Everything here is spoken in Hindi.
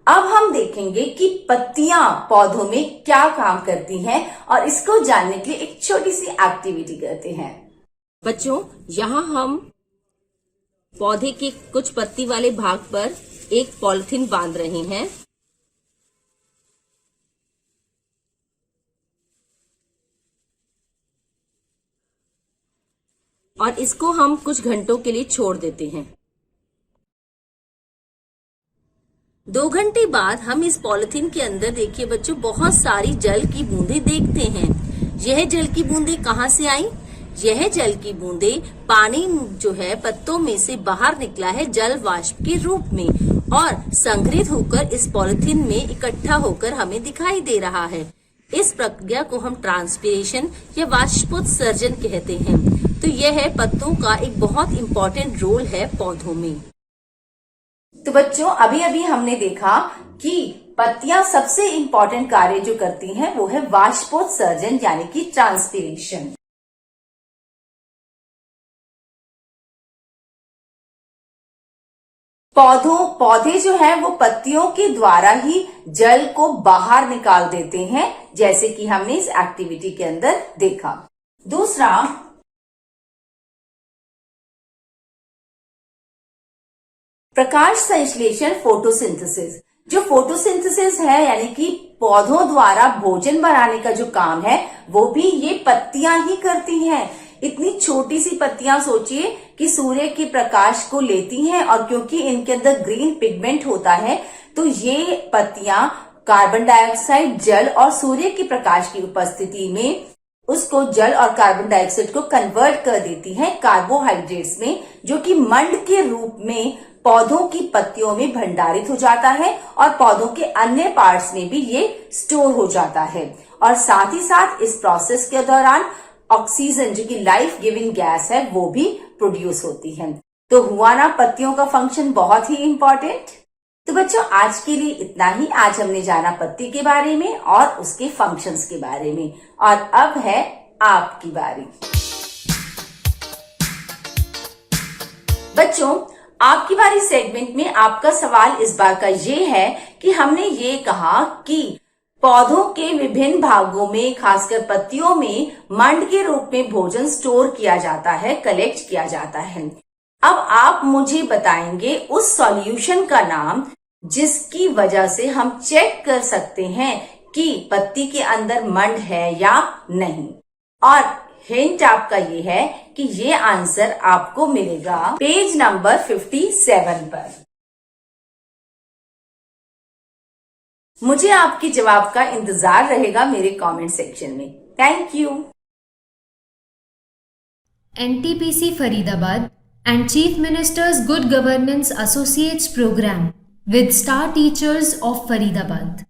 अब हम देखेंगे कि पत्तियां पौधों में क्या काम करती हैं और इसको जानने के लिए एक छोटी सी एक्टिविटी करते हैं। बच्चों, यहाँ हम पौधे के कुछ पत्ती वाले भाग पर एक पॉलिथीन बांध रहे हैं। और इसको हम कुछ घंटों के लिए छोड़ देते हैं। 2 घंटे बाद हम इस पॉलिथीन के अंदर देखिए बच्चों, बहुत सारी जल की बूंदें देखते हैं। यह जल की बूंदें कहाँ से आई? यह जल की बूंदें पानी जो है पत्तों में से बाहर निकला है जल वाष्प के रूप में और संग्रहित होकर इस पॉलिथीन में इकट्ठा होकर हमें दिखाई दे रहा है। इस प्रक्रिया को हम ट्रांसपिरेशन या वाष्पोत्सर्जन कहते हैं। तो यह है पत्तों का एक बहुत इंपॉर्टेंट रोल है पौधों में। तो बच्चों, अभी अभी हमने देखा कि पत्तियां सबसे इंपॉर्टेंट कार्य जो करती हैं वो है वाष्पोत्सर्जन यानी कि ट्रांसपिरेशन। पौधे जो है वो पत्तियों के द्वारा ही जल को बाहर निकाल देते हैं, जैसे कि हमने इस एक्टिविटी के अंदर देखा। दूसरा, प्रकाश संश्लेषण फोटोसिंथेसिस। जो फोटोसिंथेसिस है यानी कि पौधों द्वारा भोजन बनाने का जो काम है वो भी ये पत्तियां ही करती हैं। इतनी छोटी सी पत्तियां सोचिए कि सूर्य के प्रकाश को लेती हैं और क्योंकि इनके अंदर ग्रीन पिगमेंट होता है तो ये पत्तियां कार्बन डाइऑक्साइड, जल और सूर्य के प्रकाश की उपस्थिति में उसको जल और कार्बन डाइऑक्साइड को कन्वर्ट कर देती हैं कार्बोहाइड्रेट्स में, जो कि मंड के रूप में पौधों की पत्तियों में भंडारित हो जाता है और पौधों के अन्य पार्ट्स में भी ये स्टोर हो जाता है। और साथ ही साथ इस प्रोसेस के दौरान ऑक्सीजन जो कि लाइफ गिविंग गैस है वो भी प्रोड्यूस होती है। तो हुआ ना पत्तियों का फंक्शन बहुत ही इंपॉर्टेंट। तो बच्चों, आज के लिए इतना ही। आज हमने जाना पत्ती के बारे में और उसके फंक्शंस के बारे में, और अब है आपकी बारी। बच्चों, आपकी बारी सेगमेंट में आपका सवाल इस बार का ये है कि हमने ये कहा कि पौधों के विभिन्न भागों में खासकर पत्तियों में मंड के रूप में भोजन स्टोर किया जाता है, कलेक्ट किया जाता है। अब आप मुझे बताएंगे उस सॉल्यूशन का नाम जिसकी वजह से हम चेक कर सकते हैं कि पत्ती के अंदर मंड है या नहीं। और हिंट आपका ये है कि ये आंसर आपको मिलेगा पेज नंबर 57 पर। मुझे आपके जवाब का इंतजार रहेगा मेरे कमेंट सेक्शन में। Thank you. NTPC Faridabad and Chief Minister's Good Governance Associates Program with Star Teachers of Faridabad.